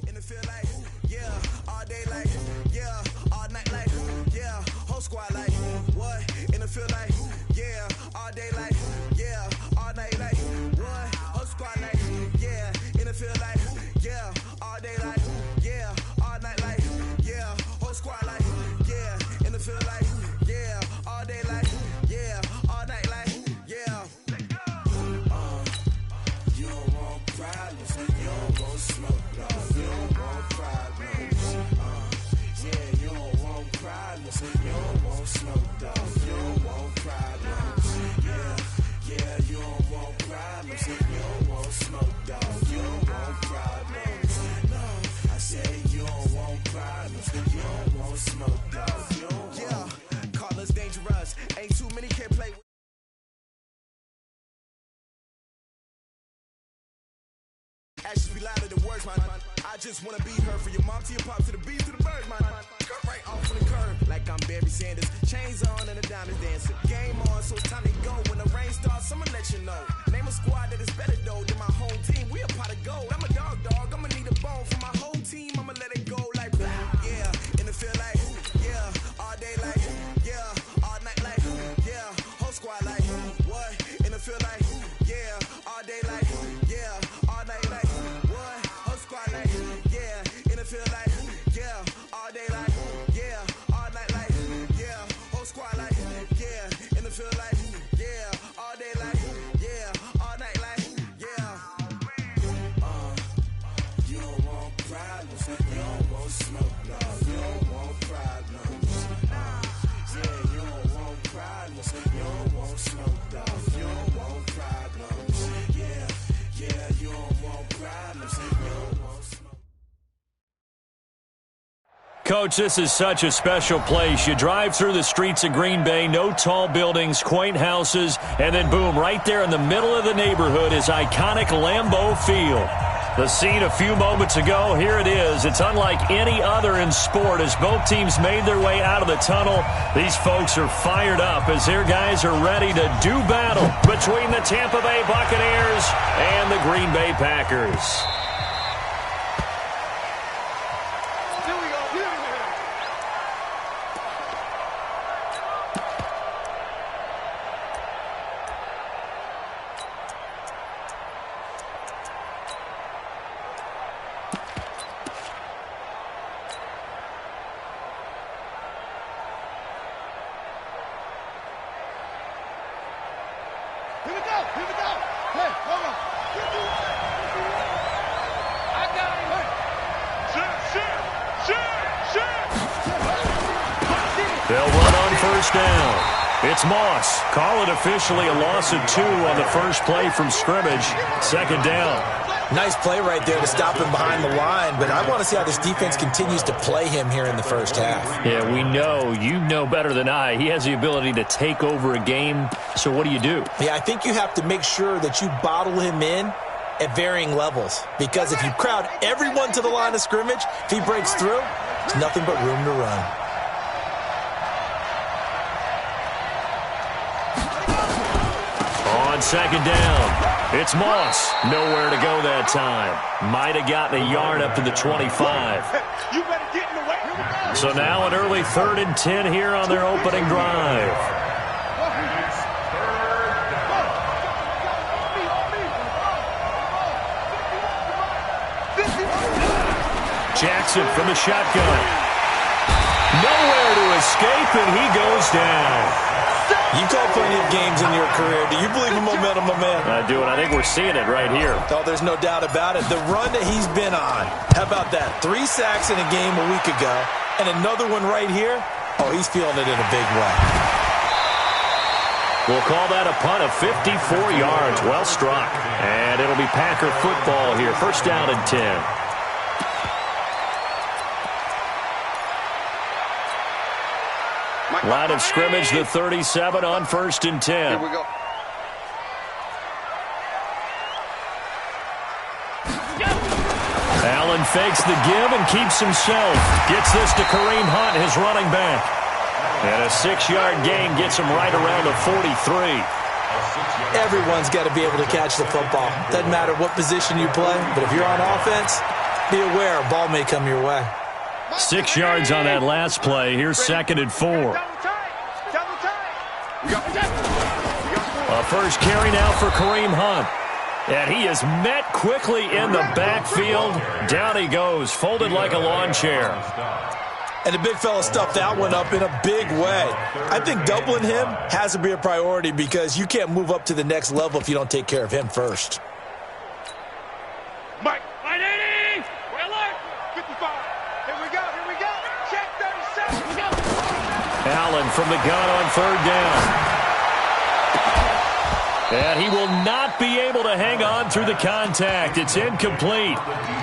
In the field like, yeah, all day like, yeah, all night like, yeah, whole squad like, what? In the field like, yeah, all day like, yeah, all night like, what? Whole squad like, yeah, in the field like, yeah, all day like, yeah, all night like, yeah, whole squad like, yeah, in the field like, yeah, all day like, yeah, all night like, yeah. You don't want problems, you don't want smoke, you don't want problems. Yeah, you don't want problems, you don't want smoke, you don't want problems. Yeah, you don't want problems, you don't want smoke, you don't want problems. No, I said you don't want problems, you don't want smoke, you don't want. Yeah, call us dangerous, ain't too many can play with. Actions be louder than words, man. I just wanna be heard from your mom to your pop to the beat to the birds, man. Cut right off on the curb, like I'm Barry Sanders. Chains on and the diamonds dancing. Game on, so it's time to go. When the rain starts, I'ma let you know. Name a squad that is better though than my home team. We a pot of gold. I'm a dog. I'ma need a bone for my whole team. I'ma let it go like, yeah. In the field like, yeah. All day like, yeah. All night like, yeah. Whole squad like, what? In the field like, yeah. All day like, yeah. All night like. Feel like, yeah, all day like, yeah, all night like, yeah, whole squad like, yeah, in the field like, yeah, all day like, yeah, all night like, yeah. You don't want problems, you don't want smoke, no, you don't want problems. Yeah, you don't want problems, you don't want smoke, no, you don't want problems. Yeah, you don't want problems, you don't want smoke. Coach, this is such a special place. You drive through the streets of Green Bay, no tall buildings, quaint houses, and then boom, right there in the middle of the neighborhood is iconic Lambeau Field. The scene a few moments ago, here it is. It's unlike any other in sport as both teams made their way out of the tunnel. These folks are fired up as their guys are ready to do battle between the Tampa Bay Buccaneers and the Green Bay Packers. They'll run on first down. It's Moss. Call it officially a loss of 2 on the first play from scrimmage. Second down. Nice play right there to stop him behind the line, but I want to see how this defense continues to play him here in the first half. Yeah, we know. You know better than I. He has the ability to take over a game, so what do you do? Yeah, I think you have to make sure that you bottle him in at varying levels, because if you crowd everyone to the line of scrimmage, if he breaks through, there's nothing but room to run. On second down, it's Moss. Nowhere to go that time. Might have gotten a yard up to the 25. So now an early 3rd and 10 here on their opening drive. Jackson from the shotgun. Nowhere to escape, and he goes down. You've called plenty of games in your career. Do you believe in momentum, my man? I do, and I think we're seeing it right here. Oh, there's no doubt about it. The run that he's been on. How about that? 3 sacks in a game a week ago, and another one right here. Oh, he's feeling it in a big way. We'll call that a punt of 54 yards. Well struck. And it'll be Packer football here. First down and 10. Line of scrimmage, the 37 on 1st and 10. Here we go. Allen fakes the give and keeps himself. Gets this to Kareem Hunt, his running back. And a 6-yard gain gets him right around the 43. Everyone's got to be able to catch the football. Doesn't matter what position you play, but if you're on offense, be aware a ball may come your way. 6 yards on that last play. Here's 2nd and 4. A first carry now for Kareem Hunt. And he is met quickly in the backfield. Down he goes, folded like a lawn chair. And the big fella stuffed that one up in a big way. I think doubling him has to be a priority because you can't move up to the next level if you don't take care of him first. Mike, 180! Well, look, 55. Here we go. Check 37. Here we go. Allen from the gun on 3rd down. And he will not be able to hang on through the contact. It's incomplete.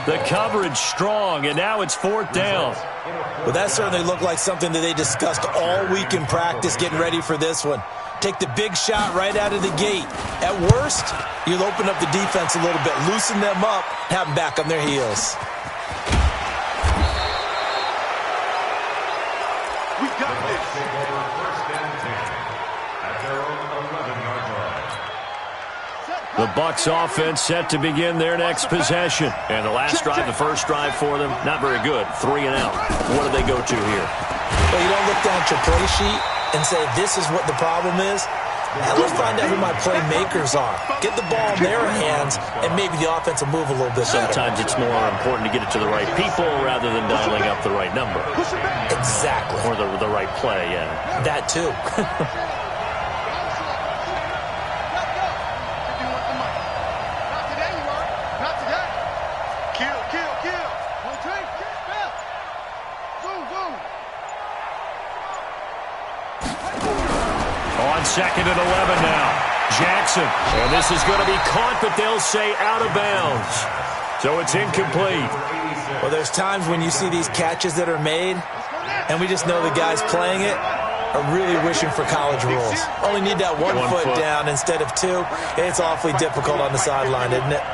The coverage strong, and now it's 4th down. Well, that certainly looked like something that they discussed all week in practice getting ready for this one. Take the big shot right out of the gate. At worst, you'll open up the defense a little bit, loosen them up, have them back on their heels. We got this. The Bucs offense set to begin their next possession. And the last drive, the first drive for them, not very good. 3 and out. What do they go to here? Well, you don't look down at your play sheet and say, this is what the problem is. Let's find out who my playmakers are. Get the ball in their hands, and maybe the offense will move a little bit better. Sometimes it's more important to get it to the right people rather than dialing up the right number. Exactly. Or the right play, yeah. That too. On 2nd and 11 now. Jackson. And this is going to be caught, but they'll say out of bounds. So it's incomplete. Well, there's times when you see these catches that are made, and we just know the guys playing it are really wishing for college rules. Only need that one foot down instead of 2. It's awfully difficult on the sideline, isn't it?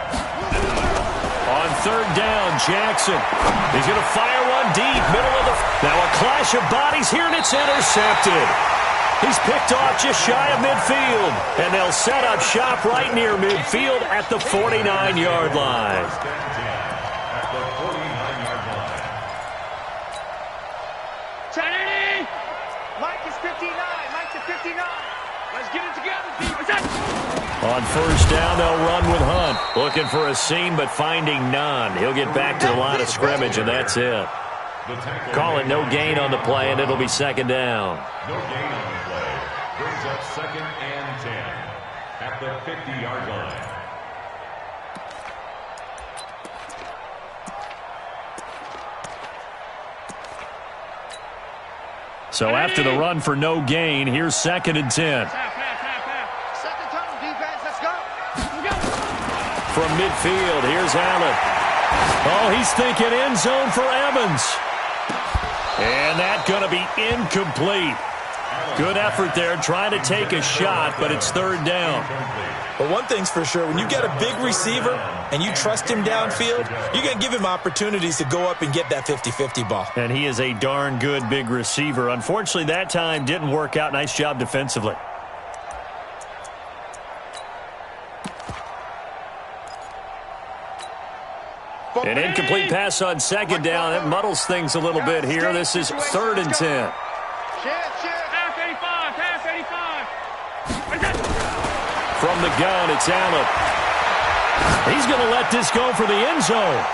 On 3rd down, Jackson. He's going to fire one deep, middle of the... Now a clash of bodies here, and it's intercepted. He's picked off just shy of midfield, and they'll set up shop right near midfield at the 49-yard line. Mike is 59. Mike to 59. Let's get it together, team. On 1st down, they'll run with Hunt. Looking for a seam, but finding none. He'll get back to the line of scrimmage, and that's it. Call it no gain on the play, and it'll be 2nd down. No gain on the play. Brings up 2nd and 10 at the 50-yard line. So after the run for no gain, here's 2nd and 10. Second time, defense, let's go. From midfield, here's Allen. Oh, he's thinking end zone for Evans. And that's going to be incomplete. Good effort there, trying to take a shot, but it's 3rd down. But one thing's for sure, when you get a big receiver and you trust him downfield, you're going to give him opportunities to go up and get that 50-50 ball. And he is a darn good big receiver. Unfortunately, that time didn't work out. Nice job defensively. An incomplete pass on 2nd down. That muddles things a little bit here. This is 3rd and 10. Half 85, half 85. From the gun, it's Allen. He's going to let this go for the end zone.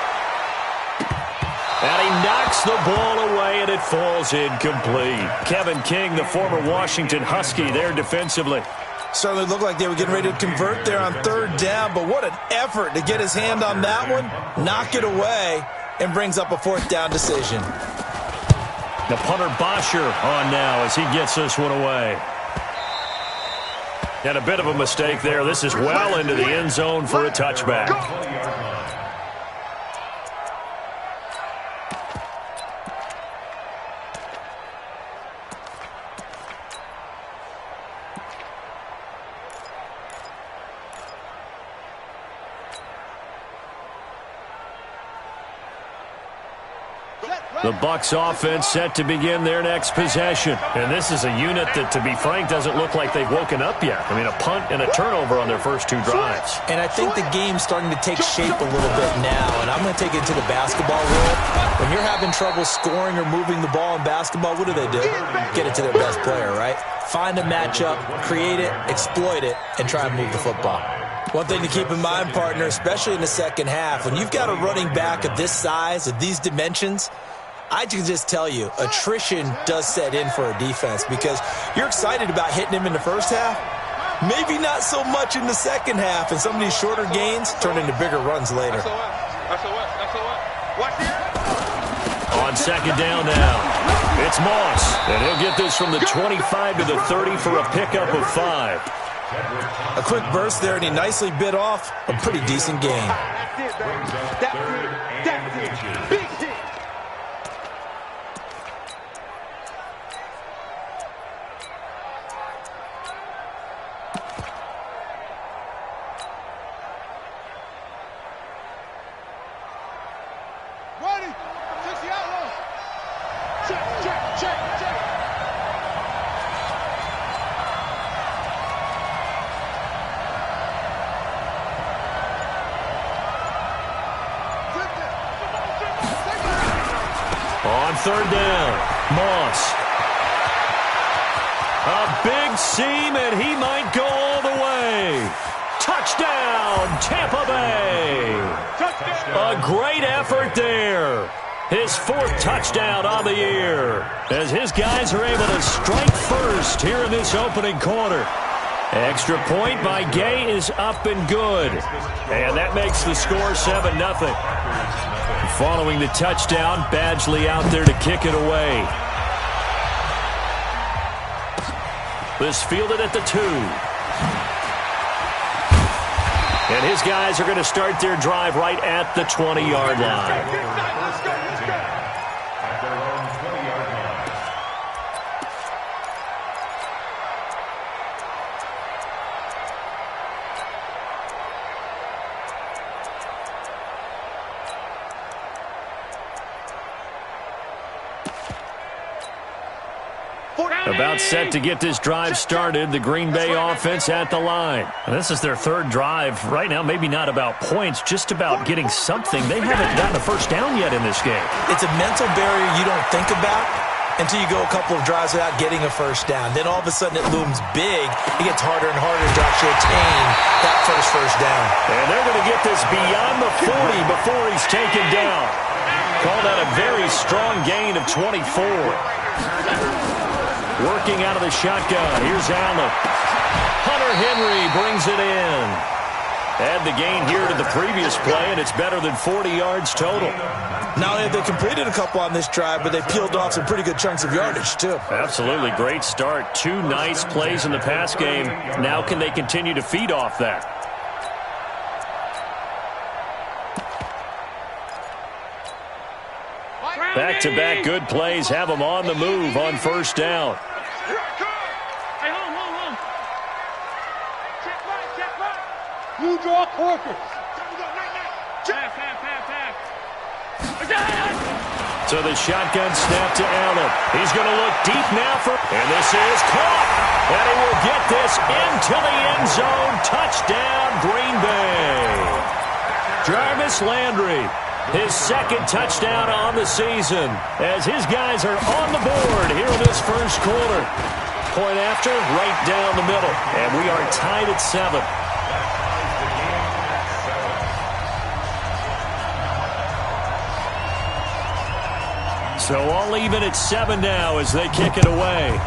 And he knocks the ball away, and it falls incomplete. Kevin King, the former Washington Husky, there defensively. Certainly looked like they were getting ready to convert there on 3rd down, but what an effort to get his hand on that one, knock it away, and brings up a 4th down decision. The punter Bosher on now as he gets this one away. And a bit of a mistake there. This is well into the end zone for a touchback. The Bucs offense set to begin their next possession. And this is a unit that, to be frank, doesn't look like they've woken up yet. I mean, a punt and a turnover on their first two drives. And I think the game's starting to take shape a little bit now, and I'm going to take it to the basketball world. When you're having trouble scoring or moving the ball in basketball, what do? Get it to their best player, right? Find a matchup, create it, exploit it, and try and move the football. One thing to keep in mind, partner, especially in the second half, when you've got a running back of this size, of these dimensions, I can just tell you, attrition does set in for a defense because you're excited about hitting him in the first half. Maybe not so much in the second half, and some of these shorter gains turn into bigger runs later. On second down now, it's Moss, and he'll get this from the 25 to the 30 for a pickup of 5. A quick burst there, and he nicely bit off a pretty decent gain. On third down, Moss. A big seam, and he might go all the way. Touchdown, Tampa Bay. A great effort there. His 4th touchdown on the year, as his guys are able to strike first here in this opening quarter. Extra point by Gay is up and good. And that makes the score 7-0. Following the touchdown, Badgley out there to kick it away. This fielded at the 2. And his guys are going to start their drive right at the 20-yard line. About set to get this drive started, the Green Bay offense at the line. And this is their 3rd drive. Right now, maybe not about points, just about getting something. They haven't gotten a first down yet in this game. It's a mental barrier you don't think about until you go a couple of drives without getting a first down. Then all of a sudden it looms big. It gets harder and harder to actually attain that first down. And they're going to get this beyond the 40 before he's taken down. Call that a very strong gain of 24. Working out of the shotgun. Here's Allen. Hunter Henry brings it in. Add the gain here to the previous play, and it's better than 40 yards total. Not only have they completed a couple on this drive, but they peeled off some pretty good chunks of yardage, too. Absolutely. Great start. 2 nice plays in the pass game. Now can they continue to feed off that? Back-to-back good plays have them on the move on first down. Hey, home. Check right. You draw corpus. So the shotgun snap to Allen. He's going to look deep now and this is caught. And he will get this into the end zone. Touchdown, Green Bay. Jarvis Landry. His 2nd touchdown on the season as his guys are on the board here in this first quarter. Point after, right down the middle. And we are tied at 7. So all even at 7 now as they kick it away.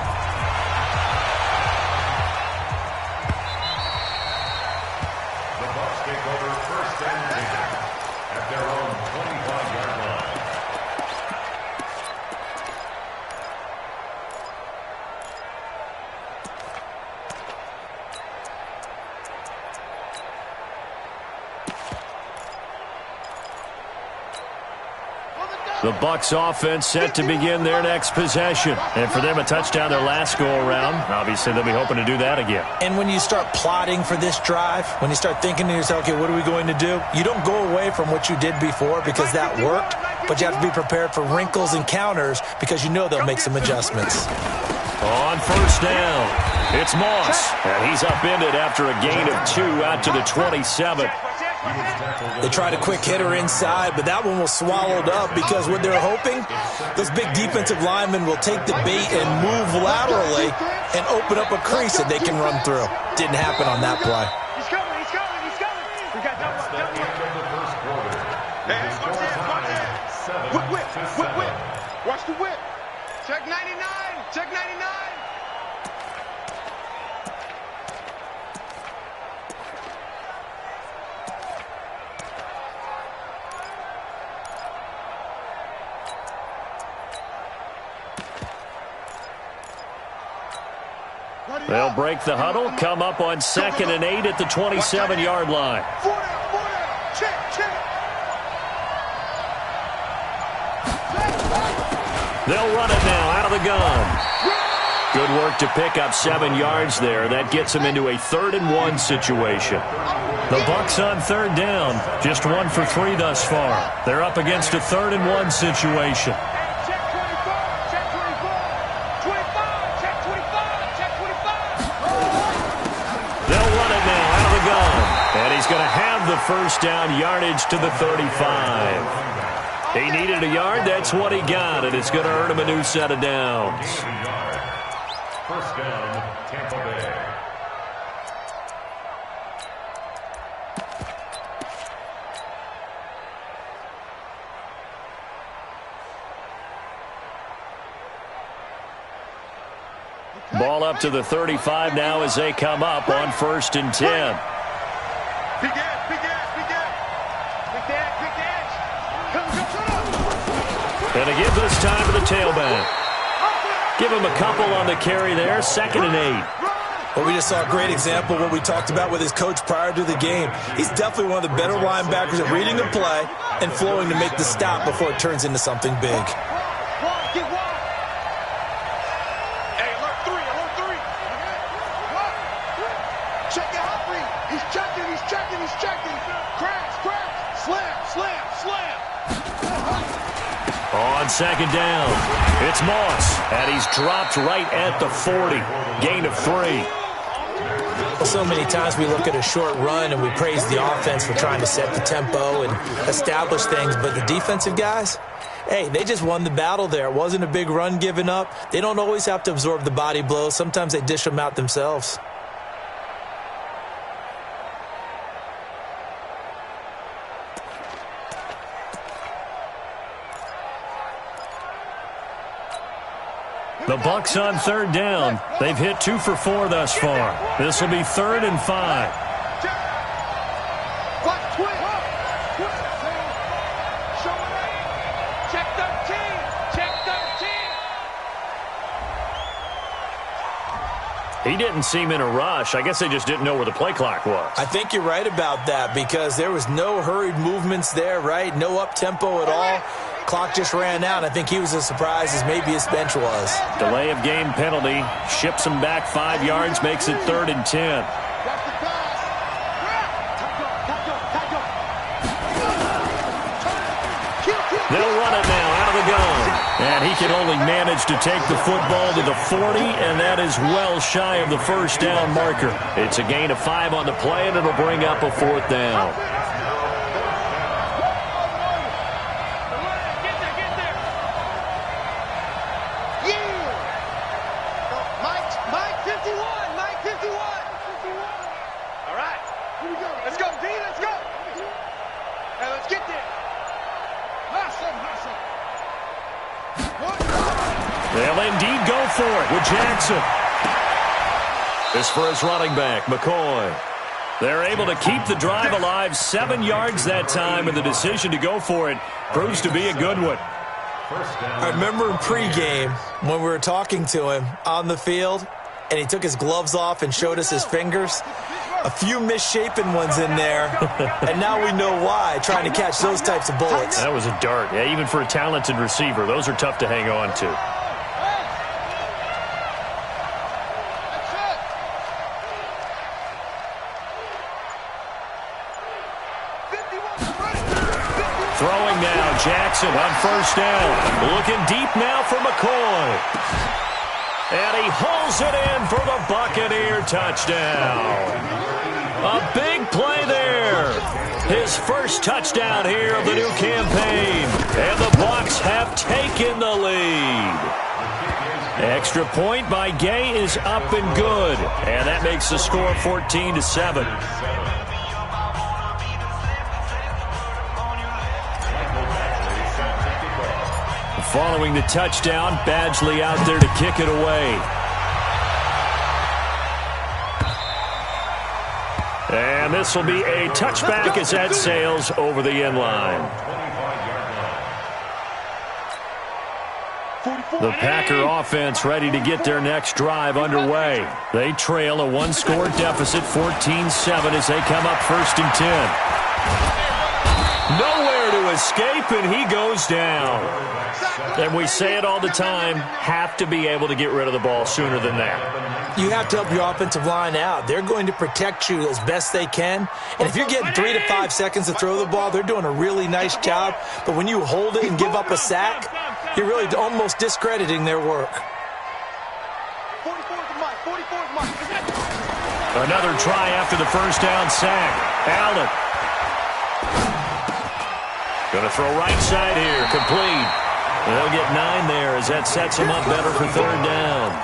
The Bucs offense set to begin their next possession. And for them, a touchdown their last go-around. Obviously, they'll be hoping to do that again. And when you start plotting for this drive, when you start thinking to yourself, okay, what are we going to do? You don't go away from what you did before because that worked. but you have to be prepared for wrinkles and counters because you know they'll make some adjustments. On first down, it's Moss, and he's upended after a gain of 2 out to the 27. They tried a quick hitter inside, but that one was swallowed up because what they're hoping, those big defensive linemen will take the bait and move laterally and open up a crease that they can run through. Didn't happen on that play. He's coming. We got double. Hey, watch that. Whip. Watch the whip. Check 99. Check 99. They'll break the huddle, come up on 2nd and 8 at the 27-yard line. Check. They'll run it now out of the gun. Good work to pick up 7 yards there. That gets them into a 3rd and 1 situation. The Bucs on 3rd down, just 1 for 3 thus far. They're up against a 3rd and 1 situation. Check 24. Check 24. 25. Check 25. Check 25. They'll run it now out of the gun. And he's going to have the first down yardage to the 35. He needed a yard. That's what he got, and it's going to earn him a new set of downs. First down, Tampa Bay. Ball up to the 35 now as they come up on 1st and 10. Big edge. And to give this time to the tailback. Give him a couple on the carry there, 2nd and 8. Well, we just saw a great example of what we talked about with his coach prior to the game. He's definitely one of the better linebackers at reading the play and flowing to make the stop before it turns into something big. Get wide. Hey, alert three. Check it out, Bree. He's checking. Crash. Slam. On 2nd down, it's Moss, and he's dropped right at the 40. Gain of 3. Well, so many times we look at a short run and we praise the offense for trying to set the tempo and establish things, but the defensive guys, hey, they just won the battle there. It wasn't a big run given up. They don't always have to absorb the body blows. Sometimes they dish them out themselves. The Bucs on 3rd down. They've hit 2 for 4 thus far. This will be 3rd and 5. Check 13. He didn't seem in a rush. I guess they just didn't know where the play clock was. I think you're right about that because there was no hurried movements there, right? No up-tempo at all. Clock just ran out. I think he was as surprised as maybe his bench was. Delay of game penalty. Ships him back 5 yards, makes it 3rd and 10. They'll run it now out of the gun. And he can only manage to take the football to the 40, and that is well shy of the first down marker. It's a gain of 5 on the play, and it'll bring up a 4th down. They'll indeed go for it with Jackson. This for his running back, McCoy. They're able to keep the drive alive, 7 yards that time, and the decision to go for it proves to be a good one. I remember in pregame when we were talking to him on the field, and he took his gloves off and showed us his fingers. A few misshapen ones in there, and now we know why, trying to catch those types of bullets. That was a dart. Yeah, even for a talented receiver, those are tough to hang on to. Throwing now, Jackson on first down. Looking deep now for McCoy. And he hauls it in for the Buccaneer touchdown. A big play there. His first touchdown here of the new campaign. And the Bucs have taken the lead. Extra point by Gay is up and good. And that makes the score 14-7. Following the touchdown, Badgley out there to kick it away. And this will be a touchback as that sails over the end line. The Packer offense ready to get their next drive underway. They trail a one-score deficit, 14-7, as they come up 1st and 10. Nowhere to escape, and he goes down. And we say it all the time, have to be able to get rid of the ball sooner than that. You have to help your offensive line out. They're going to protect you as best they can. And if you're getting 3 to 5 seconds to throw the ball, they're doing a really nice job. But when you hold it and give up a sack, you're really almost discrediting their work. Another try after the first down sack. Allen. Going to throw right side here. Complete. They'll get 9 there as that sets them up better for 3rd down.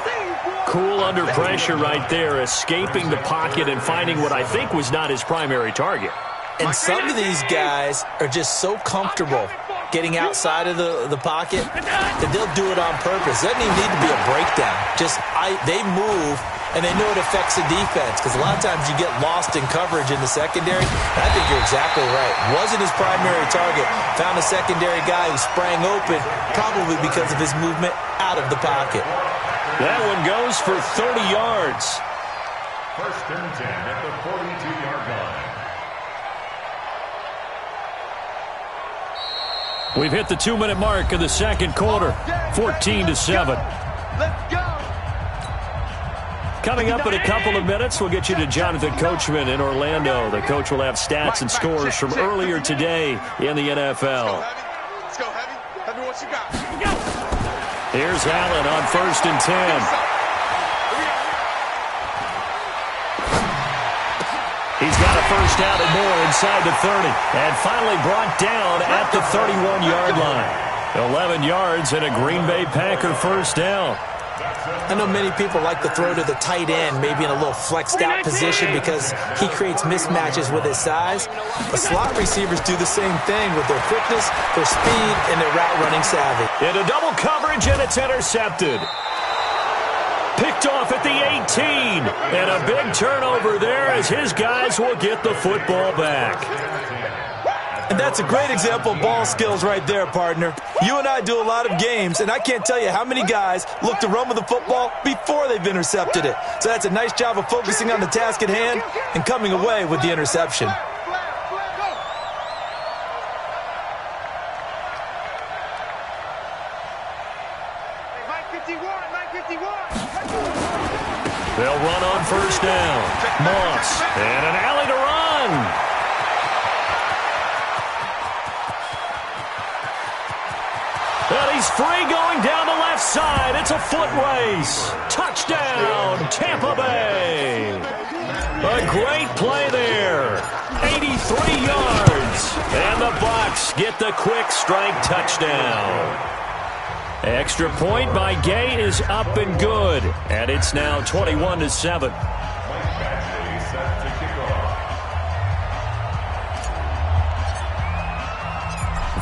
Cool under pressure right there, escaping the pocket and finding what I think was not his primary target. And some of these guys are just so comfortable getting outside of the pocket that they'll do it on purpose. It doesn't even need to be a breakdown. They move, and they know it affects the defense because a lot of times you get lost in coverage in the secondary. I think you're exactly right. Wasn't his primary target. Found a secondary guy who sprang open, probably because of his movement out of the pocket. That one goes for 30 yards. 1st and 10 at the 42-yard line. We've hit the 2-minute mark of the second quarter, 14-7. Let's go. Coming up in a couple of minutes, we'll get you to Jonathan Coachman in Orlando. The coach will have stats and scores from earlier today in the NFL. Let's go, Heavy. Heavy, what you got? Here's Allen on 1st and 10. He's got a first down and more inside the 30. And finally brought down at the 31-yard line. 11 yards and a Green Bay Packer first down. I know many people like to throw to the tight end, maybe in a little flexed out position because he creates mismatches with his size. But slot receivers do the same thing with their quickness, their speed, and their route running savvy. Into double coverage, and it's intercepted. Picked off at the 18. And a big turnover there as his guys will get the football back. And that's a great example of ball skills right there, partner. You and I do a lot of games, and I can't tell you how many guys look to run with the football before they've intercepted it. So that's a nice job of focusing on the task at hand and coming away with the interception. They'll run on first down. Moss, and an alley to run. And he's free going down the left side. It's a foot race. Touchdown, Tampa Bay. A great play there. 83 yards. And the Bucs get the quick strike touchdown. Extra point by Gay is up and good. And it's now 21-7.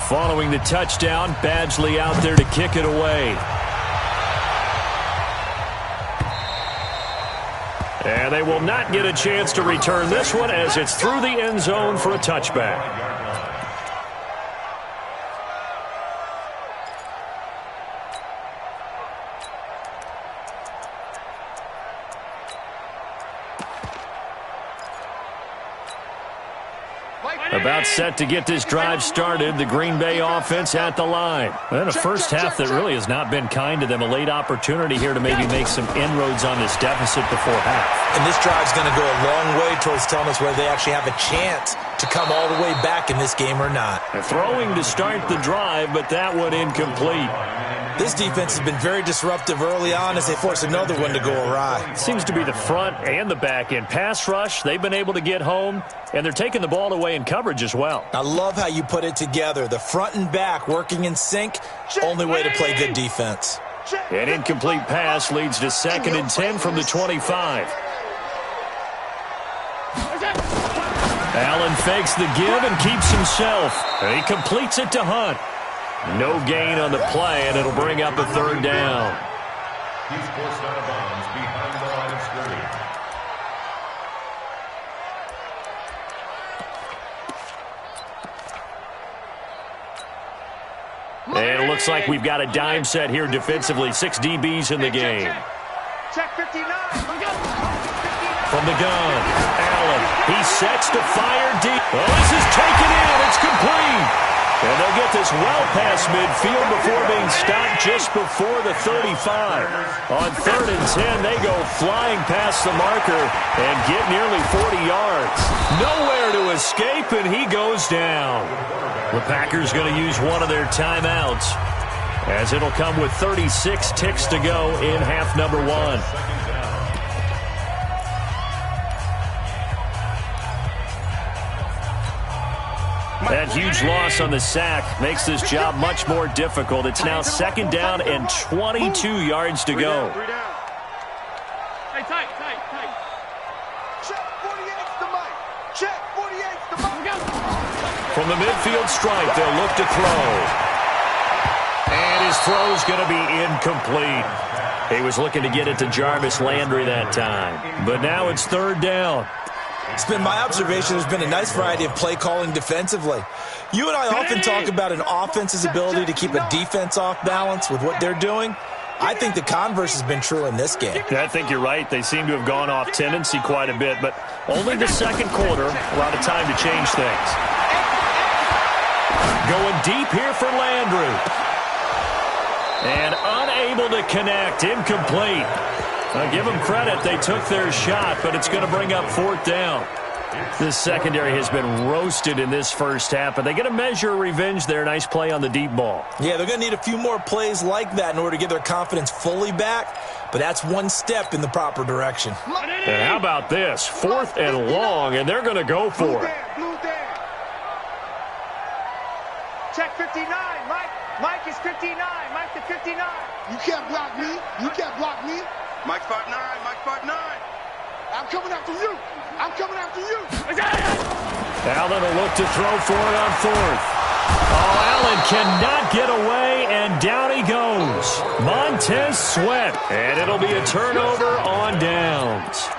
Following the touchdown, Badgley out there to kick it away. And they will not get a chance to return this one as it's through the end zone for a touchback. A About set to get this drive started. The Green Bay offense at the line. And a first half that really has not been kind to them. A late opportunity here to maybe make some inroads on this deficit before half. And this drive's going to go a long way towards telling us whether they actually have a chance to come all the way back in this game or not. Throwing to start the drive, but that one incomplete. This defense has been very disruptive early on as they force another one to go awry. Seems to be the front and the back end. Pass rush, they've been able to get home, and they're taking the ball away in coverage as well. I love how you put it together. The front and back working in sync, only way to play good defense. An incomplete pass leads to 2nd and 10 from the 25. Allen fakes the give and keeps himself. He completes it to Hunt. No gain on the play, and it'll bring up a 3rd down. He's forced out of bounds behind the line of scrimmage. And it looks like we've got a dime set here defensively. 6 DBs in the game. Check 59. From the gun, Allen. He sets to fire deep. Oh, this is taken in. It's complete. And they'll get this well past midfield before being stopped just before the 35. On 3rd and 10, they go flying past the marker and get nearly 40 yards. Nowhere to escape, and he goes down. The Packers going to use one of their timeouts, as it'll come with 36 ticks to go in half number 1. That huge loss on the sack makes this job much more difficult. It's now 2nd down and 22 yards to go. Hey, tight. Check 48's the mic. Check 48's the mic. From the midfield stripe, they'll look to throw. And his throw's going to be incomplete. He was looking to get it to Jarvis Landry that time. But now it's 3rd down. It's been my observation there's been a nice variety of play calling defensively. You and I often talk about an offense's ability to keep a defense off balance with what they're doing. I think the converse has been true in this game. I think you're right. They seem to have gone off tendency quite a bit, but only the 2nd quarter, a lot of time to change things. Going deep here for Landry. And unable to connect, incomplete. I'll give them credit. They took their shot, but it's going to bring up 4th down. This secondary has been roasted in this first half, but they get a measure of revenge there. Nice play on the deep ball. Yeah, they're going to need a few more plays like that in order to get their confidence fully back, but that's one step in the proper direction. And how about this? 4th and long, and they're going to go for it. Blue down. Check 59. Mike is 59. Mike to 59. You can't block me. You can't block me. Mike's 5'9". Mike's 5'9". I'm coming after you. I'm coming after you. Allen will look to throw for it on 4th. Oh, Allen cannot get away, and down he goes. Montez Sweat, and it'll be a turnover on downs.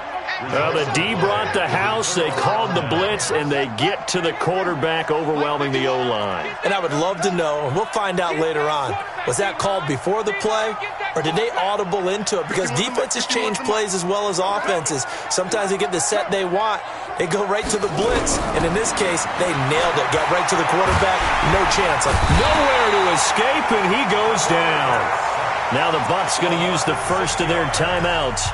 Well, the D brought the house, they called the blitz, and they get to the quarterback, overwhelming the O-line. And I would love to know, and we'll find out later on, was that called before the play, or did they audible into it? Because defenses change plays as well as offenses. Sometimes they get the set they want, they go right to the blitz, and in this case, they nailed it. Got right to the quarterback, no chance. Nowhere to escape, and he goes down. Now the Bucs going to use the first of their timeouts,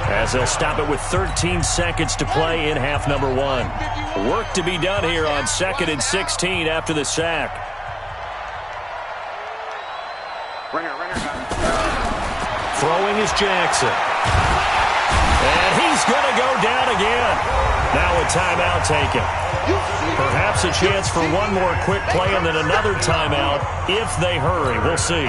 as they'll stop it with 13 seconds to play in half number 1. Work to be done here on 2nd and 16 after the sack. Throwing is Jackson. And he's going to go down again. Now a timeout taken. Perhaps a chance for one more quick play and then another timeout if they hurry. We'll see.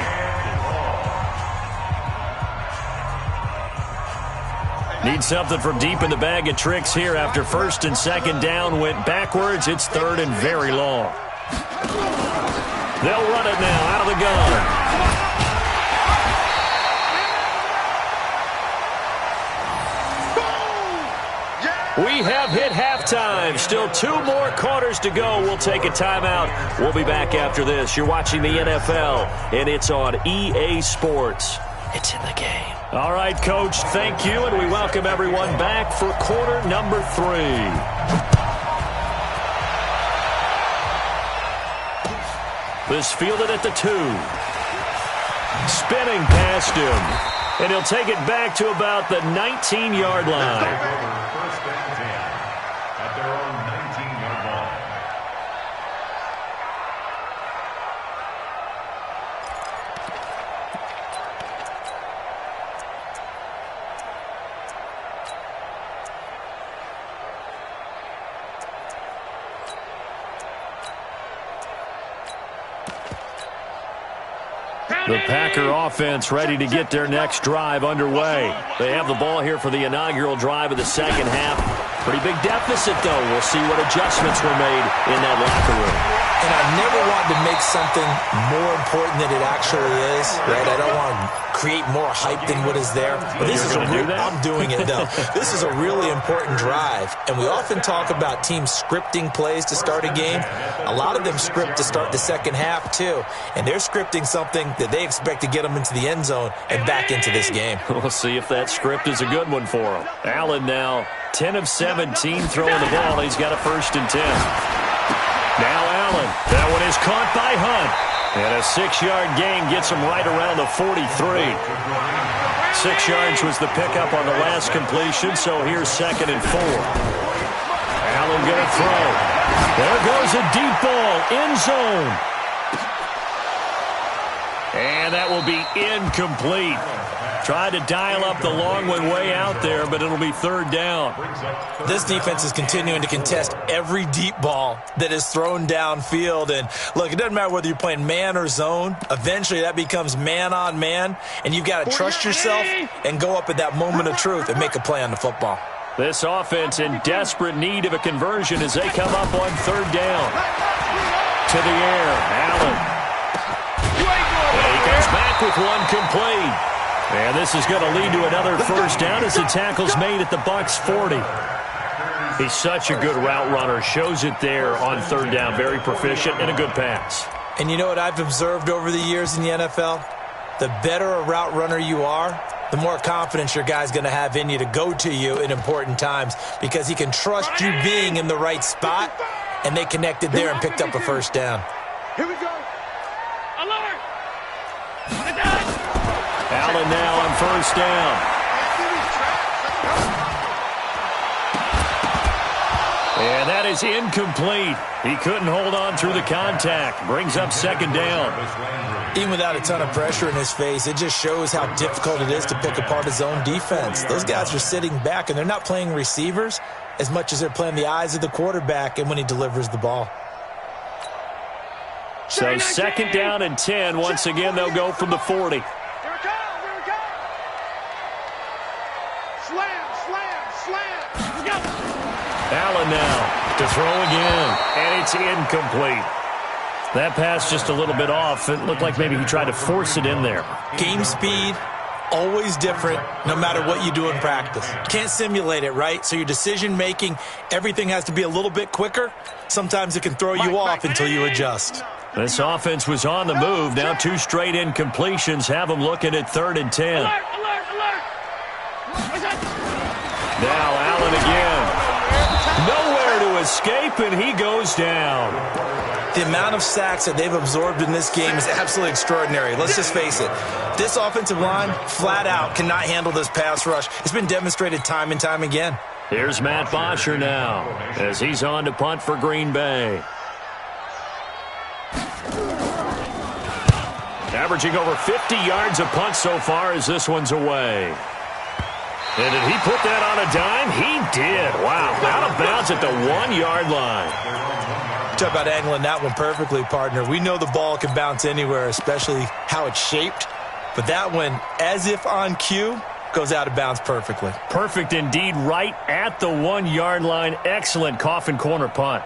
Need something from deep in the bag of tricks here after 1st and 2nd down went backwards. It's 3rd and very long. They'll run it now out of the gun. We have hit halftime. Still 2 more quarters to go. We'll take a timeout. We'll be back after this. You're watching the NFL, and it's on EA Sports. It's in the game. All right, Coach, thank you, and we welcome everyone back for quarter number 3. This fielded at the 2. Spinning past him. And he'll take it back to about the 19-yard line. First and 10 at their own 19-yard line. The Packer offense ready to get their next drive underway. They have the ball here for the inaugural drive of the second half. Pretty big deficit, though. We'll see what adjustments were made in that locker room. And I never want to make something more important than it actually is, right? I don't want to create more hype than what is there. But this is I'm doing it, though. This is a really important drive. And we often talk about teams scripting plays to start a game. A lot of them script to start the second half, too. And they're scripting something that they expect to get them into the end zone and back into this game. We'll see if that script is a good one for them. Allen now 10 of 17 throwing the ball. He's got a 1st and 10. Now Allen. That one is caught by Hunt. And a 6-yard gain gets him right around the 43. 6 yards was the pickup on the last completion, so here's 2nd and 4. Allen going to throw. There goes a deep ball. End zone. And that will be incomplete. Tried to dial up the long one way out there, but it'll be 3rd down. This defense is continuing to contest every deep ball that is thrown downfield. And, look, it doesn't matter whether you're playing man or zone. Eventually that becomes man-on-man, and you've got to trust yourself and go up at that moment of truth and make a play on the football. This offense in desperate need of a conversion as they come up on 3rd down. To the air, Allen. And he comes back with one complete. And this is going to lead to another 1st down as the tackle's made at the Bucs 40. He's such a good route runner. Shows it there on 3rd down. Very proficient and a good pass. And you know what I've observed over the years in the NFL? The better a route runner you are, the more confidence your guy's going to have in you to go to you in important times because he can trust you being in the right spot, and they connected there and picked up a 1st down. Here we go. Alert! Allen now on 1st down. And that is incomplete. He couldn't hold on through the contact. Brings up 2nd down. Even without a ton of pressure in his face, it just shows how difficult it is to pick apart his own defense. Those guys are sitting back, and they're not playing receivers as much as they're playing the eyes of the quarterback and when he delivers the ball. So 2nd down and 10. Once again, they'll go from the 40. Allen now to throw again, and it's incomplete. That pass just a little bit off. It looked like maybe he tried to force it in there. Game speed, always different, no matter what you do in practice. Can't simulate it, right? So your decision-making, everything has to be a little bit quicker. Sometimes it can throw you off until you adjust. This offense was on the move. Now 2 straight incompletions have them looking at 3rd and 10. Alert! Now Allen again. Nowhere to escape, and he goes down. The amount of sacks that they've absorbed in this game is absolutely extraordinary. Let's just face it. This offensive line, flat out, cannot handle this pass rush. It's been demonstrated time and time again. Here's Matt Bosher now as he's on to punt for Green Bay. Averaging over 50 yards a punt so far as this one's away. And did he put that on a dime? He did. Wow. Out of bounds at the 1-yard line. Talk about angling that one perfectly, partner. We know the ball can bounce anywhere, especially how it's shaped. But that one, as if on cue, goes out of bounds perfectly. Perfect indeed, right at the 1-yard line. Excellent coffin corner punt.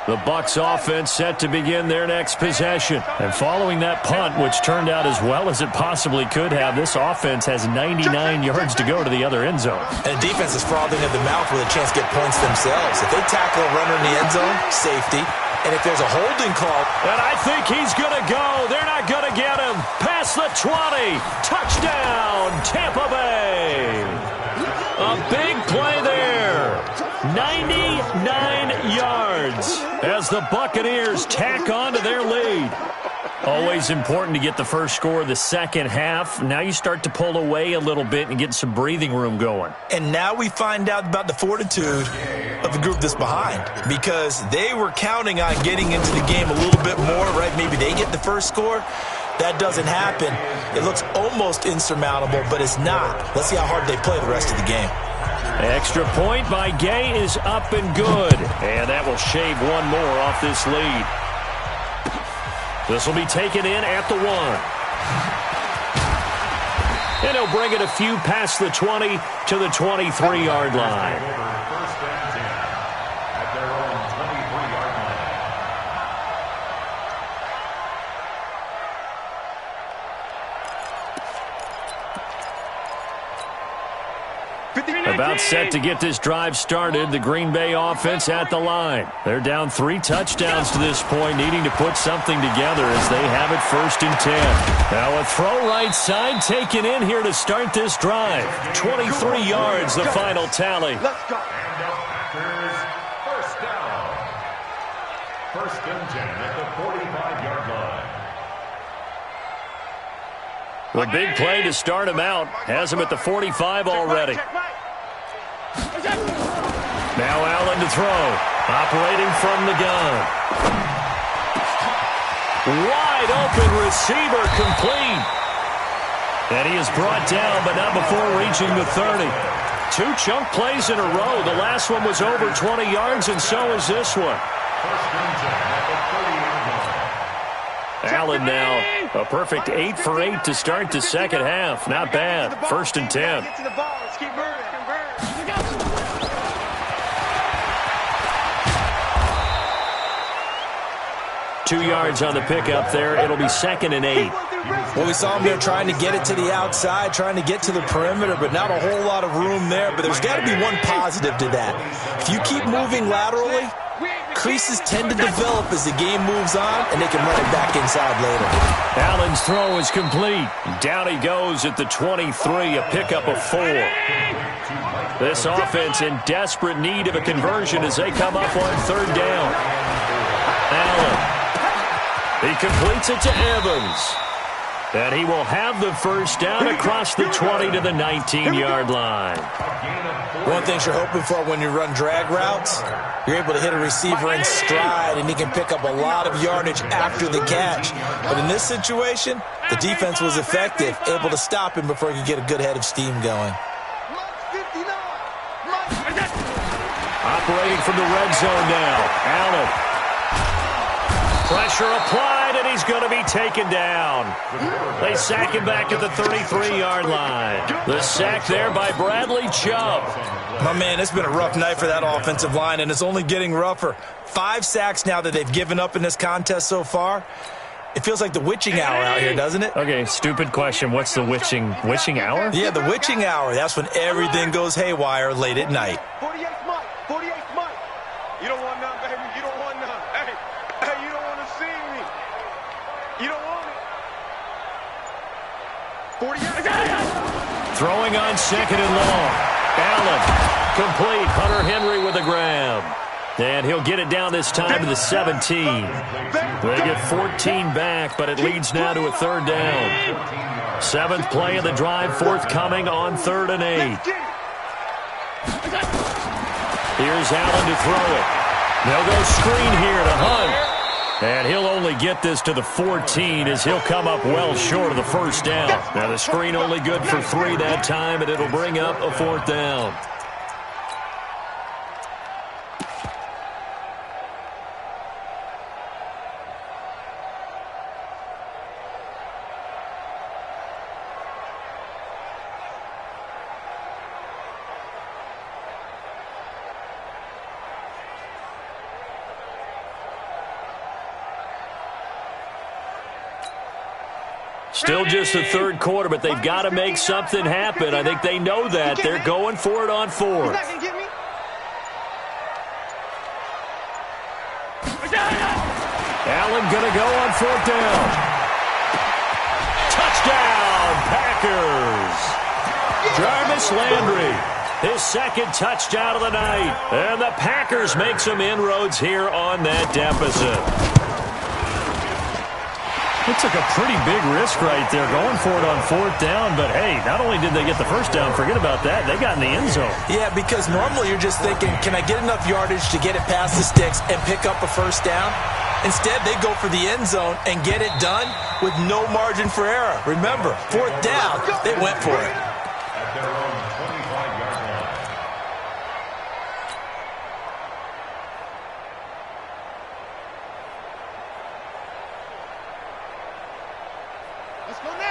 The Bucs offense set to begin their next possession. And following that punt, which turned out as well as it possibly could have, this offense has 99 yards to go to the other end zone. And the defense is frothing at the mouth with a chance to get points themselves. If they tackle a runner in the end zone, safety. And if there's a holding call. And I think he's going to go. They're not going to get him. Past the 20. Touchdown, Tampa Bay. A big play there. 99 yards as the Buccaneers tack on to their lead. Always important to get the first score of the second half. Now you start to pull away a little bit and get some breathing room going. And now we find out about the fortitude of the group that's behind, because they were counting on getting into the game a little bit more, right? Maybe they get the first score. That doesn't happen. It looks almost insurmountable, but it's not. Let's see how hard they play the rest of the game. Extra point by Gay is up and good. And that will shave one more off this lead. This will be taken in at the 1. And he'll bring it a few past the 20 to the 23-yard line. First and 10 at their own 23-yard line. About set to get this drive started, the Green Bay offense at the line. They're down 3 touchdowns to this point, needing to put something together as they have it 1st and 10. Now a throw right side taken in here to start this drive. 23 yards, the final tally. Let's go. And the Packers first down. 1st and 10 at the 45-yard line. The big play to start him out has him at the 45 already. Now Allen to throw, operating from the gun. Wide open receiver, complete. And he is brought down, but not before reaching the 30. 2 chunk plays in a row. The last one was over 20 yards, and so is this one. 1st and 10 at the 30-yard line. Allen now a perfect 8 for 8 to start the second half. Not bad. 1st and 10. Get to the ball. Let's keep moving. 2 yards on the pickup there. It'll be 2nd and 8. Well, we saw him there trying to get it to the outside, trying to get to the perimeter, but not a whole lot of room there. But there's got to be one positive to that. If you keep moving laterally, creases tend to develop as the game moves on, and they can run it back inside later. Allen's throw is complete. Down he goes at the 23, a pickup of 4. This offense in desperate need of a conversion as they come up on 3rd down. Allen. He completes it to Evans. And he will have the first down across the 20 to the 19-yard line. One thing you're hoping for when you run drag routes, you're able to hit a receiver in stride, and he can pick up a lot of yardage after the catch. But in this situation, the defense was effective, able to stop him before he could get a good head of steam going. Operating from the red zone now. Allen. Pressure applied, and he's going to be taken down. They sack him back at the 33-yard line. The sack there by Bradley Chubb. My man, it's been a rough night for that offensive line, and it's only getting rougher. 5 sacks now that they've given up in this contest so far. It feels like the witching hour out here, doesn't it? Okay, stupid question. What's the witching hour? Yeah, the witching hour. That's when everything goes haywire late at night. 48th Mike. 48th Mike. You don't want none, baby. You don't want none. Hey, you don't want to see me. You don't want it. 48th. Throwing on 2nd and long. Allen, complete. Hunter Henry with a grab. And he'll get it down this time to the 17. They get 14 back, but it leads now to a 3rd down. 7th play of the drive, forthcoming on 3rd and 8. Here's Allen to throw it. They'll go screen here to Hunt. And he'll only get this to the 14 as he'll come up well short of the first down. Now the screen only good for 3 that time, and it'll bring up a 4th down. Still just the 3rd quarter, but they've got to make something happen. I think they know that. They're going for it on 4th. Allen going to go on 4th down. Touchdown, Packers. Jarvis Landry his second touchdown of the night. And the Packers make some inroads here on that deficit. It took a pretty big risk right there going for it on fourth down. But, hey, not only did they get the first down, forget about that, they got in the end zone. Yeah, because normally you're just thinking, can I get enough yardage to get it past the sticks and pick up a first down? Instead, they go for the end zone and get it done with no margin for error. Remember, fourth down, they went for it. At their own 25-yard line.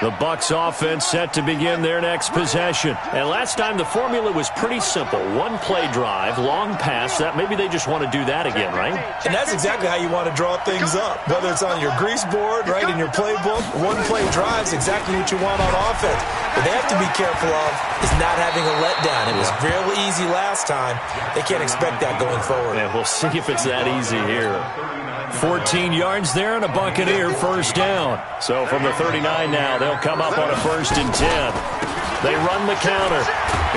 The Bucs offense set to begin their next possession. And last time the formula was pretty simple. One-play drive, long pass. That maybe they just want to do that again, right? And that's exactly how you want to draw things up. Whether it's on your grease board, right, in your playbook, one-play drive is exactly what you want on offense. What they have to be careful of is not having a letdown. It was real easy last time. They can't expect that going forward. And we'll see if it's that easy here. 14 yards there and a Buccaneer first down. So from the 39 now, they'll come up on a 1st and 10. They run the counter.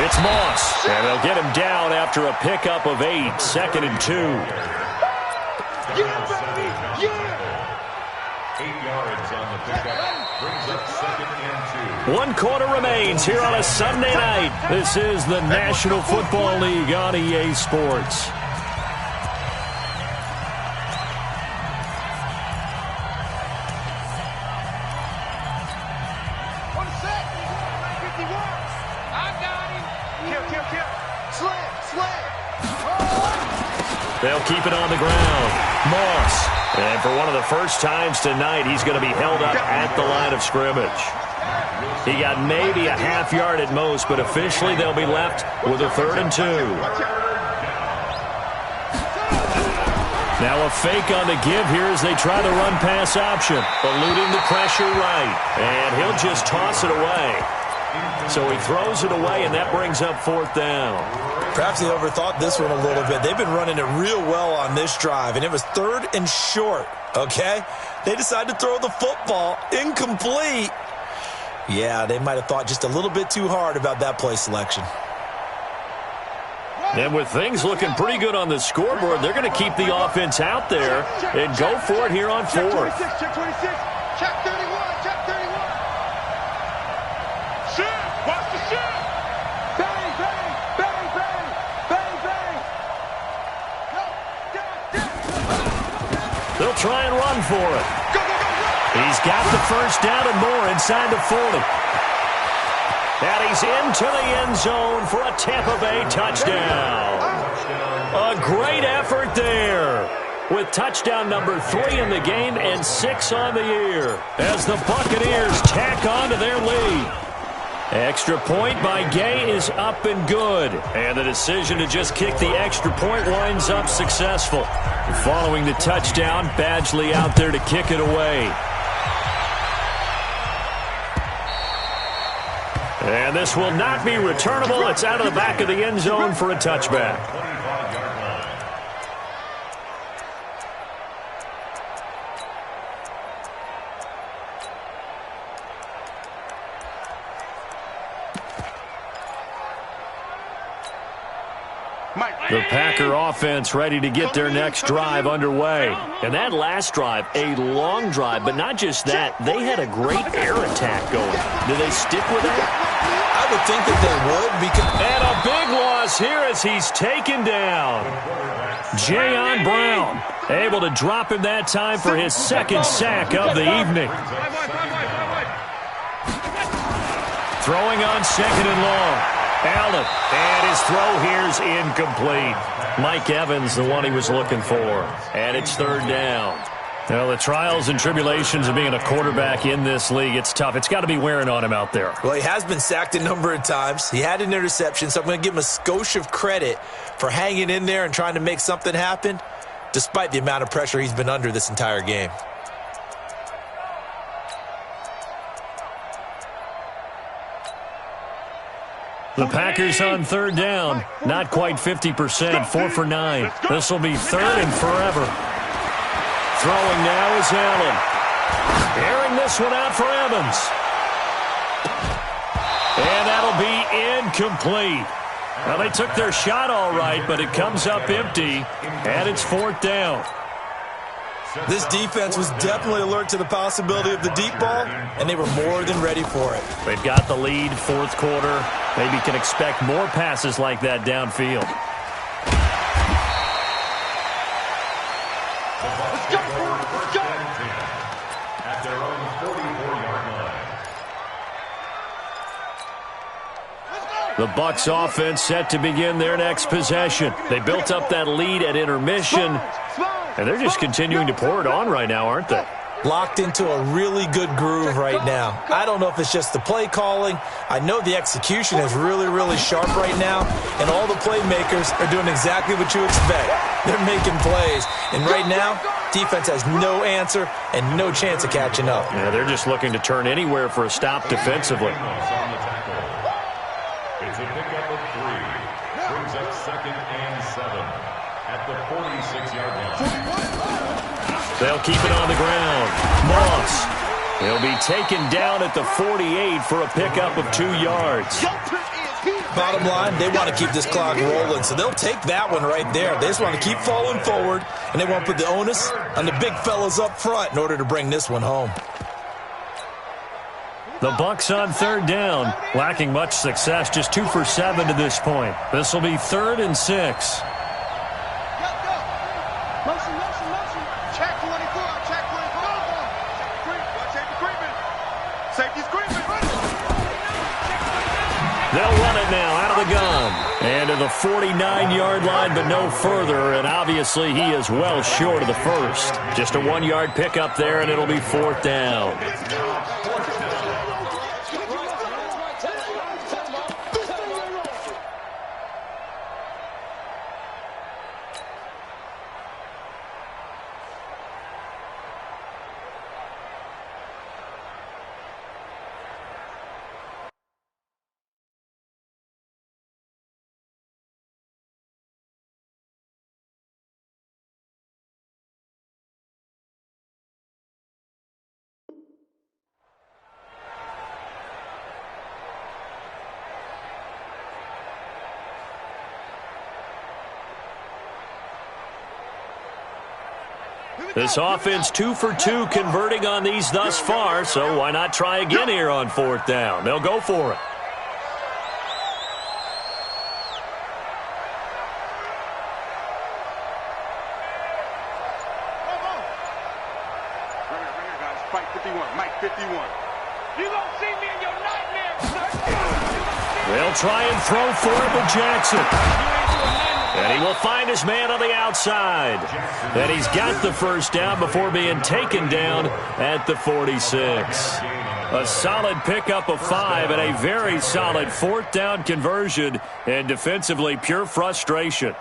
It's Moss. And they'll get him down after a pickup of 8. 2nd and 2. Yeah, baby! Yeah! 8 yards on the pickup. Brings up 2nd and 2. 1 quarter remains here on a Sunday night. This is the National Football League on EA Sports. They'll keep it on the ground. Moss. And for one of the first times tonight, he's going to be held up at the line of scrimmage. He got maybe a half yard at most, but officially they'll be left with a 3rd and 2. Now a fake on the give here as they try the run-pass option. Eluding the pressure right. And he'll just toss it away. So he throws it away, and that brings up 4th down. Perhaps they overthought this one a little bit. They've been running it real well on this drive, and it was 3rd and short, okay? They decided to throw the football incomplete. Yeah, they might have thought just a little bit too hard about that play selection. And with things looking pretty good on the scoreboard, they're going to keep the offense out there and go for it here on 4th. Check 26, check 31, check 31. Shoot! Watch the shoot! Bang, bang, bang, bang, bang, bang. They'll try and run for it. Go, go, go, He's got the first down and more inside the 40. And he's into the end zone for a Tampa Bay touchdown. A great effort there, with touchdown number 3 in the game and 6 on the year, as the Buccaneers tack on to their lead. Extra point by Gay is up and good, and the decision to just kick the extra point winds up successful. Following the touchdown, Badgley out there to kick it away. And this will not be returnable. It's out of the back of the end zone for a touchback. 25-yard line. The Packer offense ready to get their next drive underway. And that last drive, a long drive, but not just that. They had a great air attack going. Do they stick with that? I would think that they would. And a big loss here as he's taken down. Jayon Brown able to drop him that time for his 2nd sack of the evening. Throwing on 2nd and long. Allen, and his throw here's incomplete. Mike Evans, the one he was looking for. And it's 3rd down. Well, the trials and tribulations of being a quarterback in this league, it's tough. It's got to be wearing on him out there. Well, he has been sacked a number of times. He had an interception, so I'm going to give him a skosh of credit for hanging in there and trying to make something happen, despite the amount of pressure he's been under this entire game. The Packers on 3rd down. Not quite 50%. 4 for 9. This will be 3rd and forever. Throwing now is Allen. Airing this one out for Evans. And that'll be incomplete. Well, they took their shot all right, but it comes up empty, and it's 4th down. This defense was definitely alert to the possibility of the deep ball, and they were more than ready for it. They've got the lead, 4th quarter. Maybe can expect more passes like that downfield. Let's go, let's go. At their own 44-yard line. The Bucs offense set to begin their next possession. They built up that lead at intermission, and they're just continuing to pour it on right now, aren't they? Locked into a really good groove right now. I don't know if it's just the play calling. I know the execution is really, really sharp right now, and all the playmakers are doing exactly what you expect. They're making plays, and right now, defense has no answer and no chance of catching up. Yeah, they're just looking to turn anywhere for a stop defensively. It's a pickup of 3. Brings up 2nd and 7 at the 46-yard line. They'll keep it on the ground. Moss. He'll be taken down at the 48 for a pickup of 2 yards. Bottom line, they want to keep this clock rolling, so they'll take that one right there. They just want to keep falling forward, and they want to put the onus on the big fellas up front in order to bring this one home. The Bucs on 3rd down, lacking much success, just 2 for 7 to this point. This will be 3rd and 6. Check 24, check 24. Safety's creeping. They'll run it now out of the gun. And to the 49-yard line, but no further. And obviously he is well short of the first. Just a 1-yard pickup there, and it'll be 4th down. This offense 2 for 2 converting on these thus far, so why not try again here on 4th down? They'll go for it. Right here, guys. Fight 51. Mike 51. You gonna see me in your nightmares, sir. They'll try and throw for it with Jackson. And he will find his man on the outside. And he's got the first down before being taken down at the 46. A solid pickup of 5 and a very solid 4th down conversion. And defensively, pure frustration.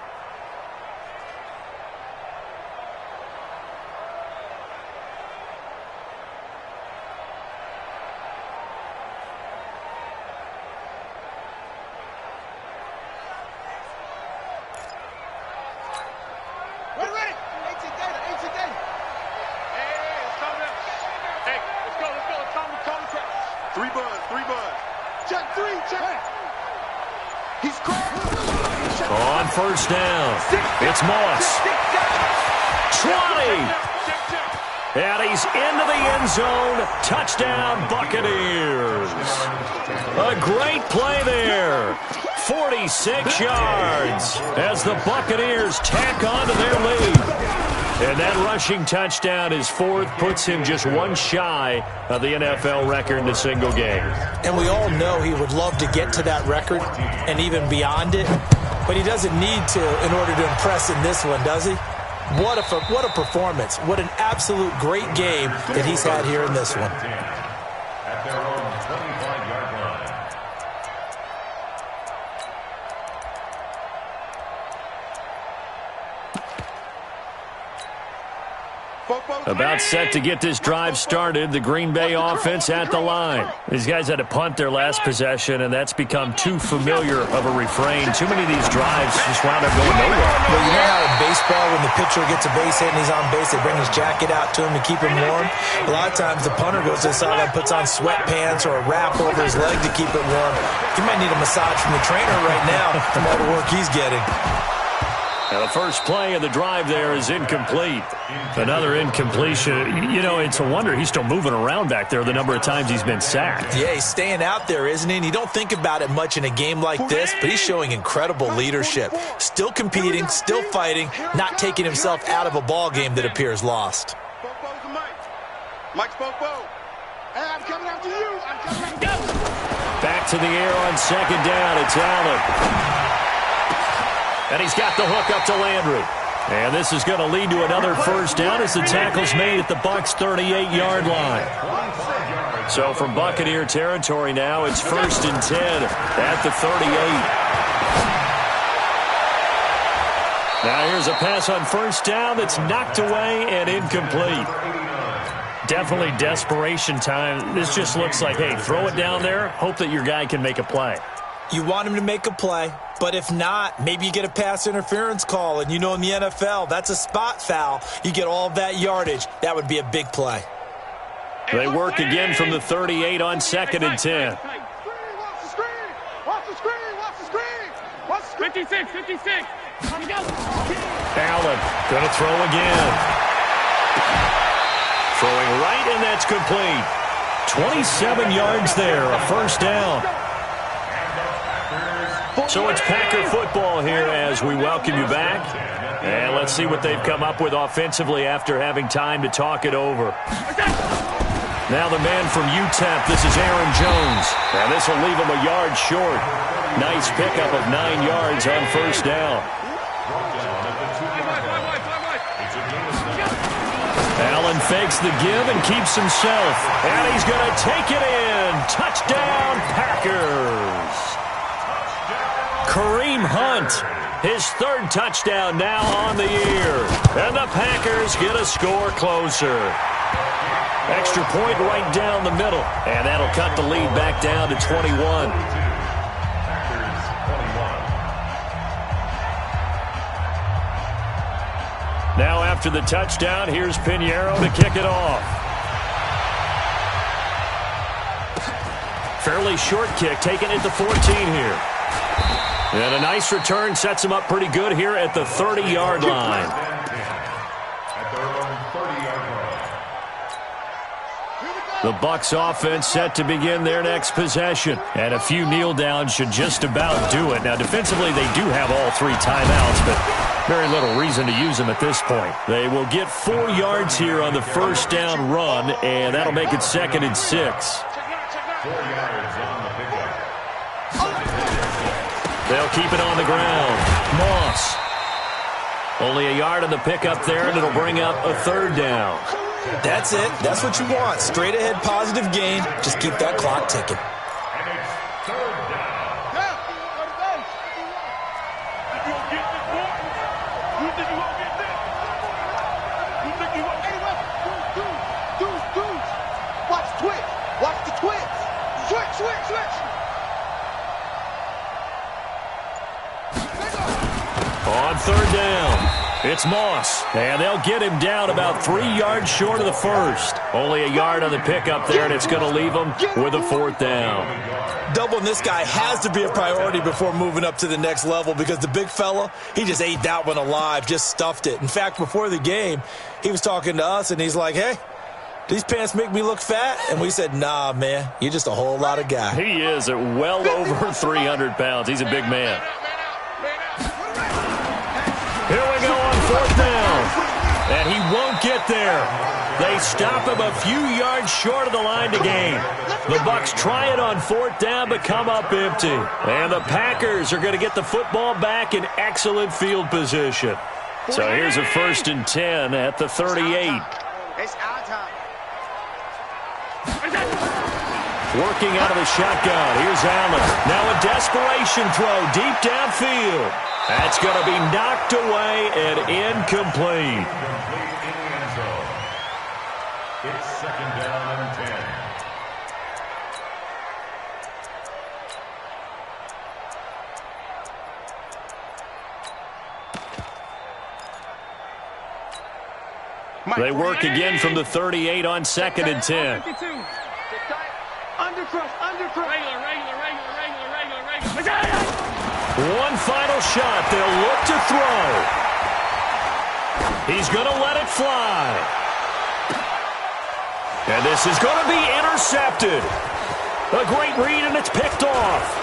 On 1st down, it's Moss. 20. And he's into the end zone. Touchdown, Buccaneers. A great play there. 46 yards as the Buccaneers tack on to their lead. And that rushing touchdown is 4th, puts him just 1 shy of the NFL record in a single game. And we all know he would love to get to that record and even beyond it, but he doesn't need to in order to impress in this one, does he? What a performance. What an absolute great game that he's had here in this one. At their own 25-yard line. Football About set to get this drive started. The Green Bay offense at the line. These guys had to punt their last possession, and that's become too familiar of a refrain. Too many of these drives just wound up going nowhere. Well, you know how in baseball, when the pitcher gets a base hit and he's on base, they bring his jacket out to him to keep him warm? A lot of times the punter goes to the sideline, puts on sweatpants or a wrap over his leg to keep it warm. He might need a massage from the trainer right now from all the work he's getting. Now the first play of the drive there is incomplete. Another incompletion. You know, it's a wonder he's still moving around back there the number of times he's been sacked. Yeah, he's staying out there, isn't he? And you don't think about it much in a game like this, but he's showing incredible leadership. Still competing, still fighting, not taking himself out of a ball game that appears lost. Mike's Bobo. Hey, I'm coming after you. I'm coming after you. Back to the air on second down. It's Allen. And he's got the hook up to Landry. And this is going to lead to another first down as the tackle's made at the Bucs' 38-yard line. So from Buccaneer territory now, it's 1st and 10 at the 38. Now here's a pass on first down that's knocked away and incomplete. Definitely desperation time. This just looks like, hey, throw it down there, hope that your guy can make a play. You want him to make a play, but if not, maybe you get a pass interference call, and you know in the NFL, that's a spot foul. You get all of that yardage. That would be a big play. They work again from the 38 on 2nd and 10. Watch the screen. Watch the screen. Watch the screen. Watch the screen. 56. 56. Come go. Allen going to throw again. Throwing right, and that's complete. 27 yards there, a first down. So it's Packer football here as we welcome you back. And let's see what they've come up with offensively after having time to talk it over. Now the man from UTEP, this is Aaron Jones. And this will leave him a yard short. Nice pickup of 9 yards on first down. Allen fakes the give and keeps himself. And he's going to take it in. Touchdown, Packers. Kareem Hunt, his 3rd touchdown now on the year. And the Packers get a score closer. Extra point right down the middle. And that'll cut the lead back down to 21. Now after the touchdown, here's Pinheiro to kick it off. Fairly short kick, taken at the 14 here. And a nice return sets him up pretty good here at the 30-yard line. The Bucs offense set to begin their next possession. And a few kneel downs should just about do it. Now defensively they do have all 3 timeouts, but very little reason to use them at this point. They will get 4 yards here on the first down run, and that'll make it 2nd and 6. 4 yards on the pickup. They'll keep it on the ground. Moss. Only a yard on the pickup there, and it'll bring up a 3rd down. That's it. That's what you want. Straight ahead positive gain. Just keep that clock ticking. And it's 3rd down. You won't get this one. You think you won't get this? You think you won't get this? Dude. Watch the twitch. Watch the twitch. Switch. On 3rd down, it's Moss. And they'll get him down about 3 yards short of the first. Only a yard on the pickup there, and it's going to leave him with a 4th down. Doubling this guy has to be a priority before moving up to the next level because the big fella, he just ate that one alive, just stuffed it. In fact, before the game, he was talking to us, and he's like, hey, these pants make me look fat? And we said, nah, man, you're just a whole lot of guy. He is at well over 300 pounds. He's a big man. Here we go on 4th down. And he won't get there. They stop him a few yards short of the line to gain. The Bucs try it on 4th down, but come up empty. And the Packers are going to get the football back in excellent field position. So here's a 1st and 10 at the 38. It's our time. Working out of the shotgun. Here's Allen. Now a desperation throw deep downfield. That's going to be knocked away and incomplete. It's second down and 10. They work again from the 38 on second and 10. Under crush. Regular. One final shot. They'll look to throw. He's going to let it fly. And this is going to be intercepted. A great read, and it's picked off.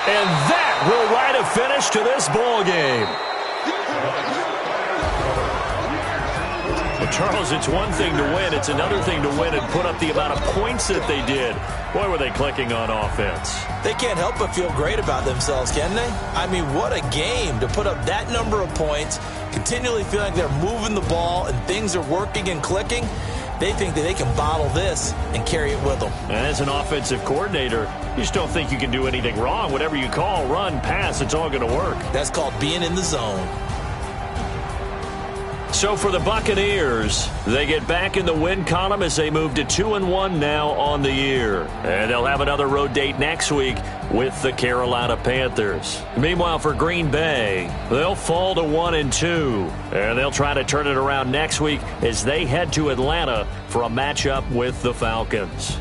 And that will write a finish to this ball game. Well, Charles, it's one thing to win. It's another thing to win and put up the amount of points that they did. Boy, were they clicking on offense. They can't help but feel great about themselves, can they? I mean, what a game to put up that number of points, continually feeling like they're moving the ball and things are working and clicking. They think that they can bottle this and carry it with them. And as an offensive coordinator, you just don't think you can do anything wrong. Whatever you call, run, pass, it's all going to work. That's called being in the zone. So for the Buccaneers, they get back in the win column as they move to 2-1 now on the year. And they'll have another road date next week with the Carolina Panthers. Meanwhile, for Green Bay, they'll fall to 1-2. And they'll try to turn it around next week as they head to Atlanta for a matchup with the Falcons.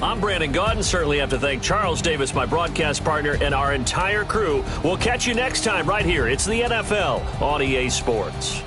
I'm Brandon Gaudin. Certainly have to thank Charles Davis, my broadcast partner, and our entire crew. We'll catch you next time right here. It's the NFL on EA Sports.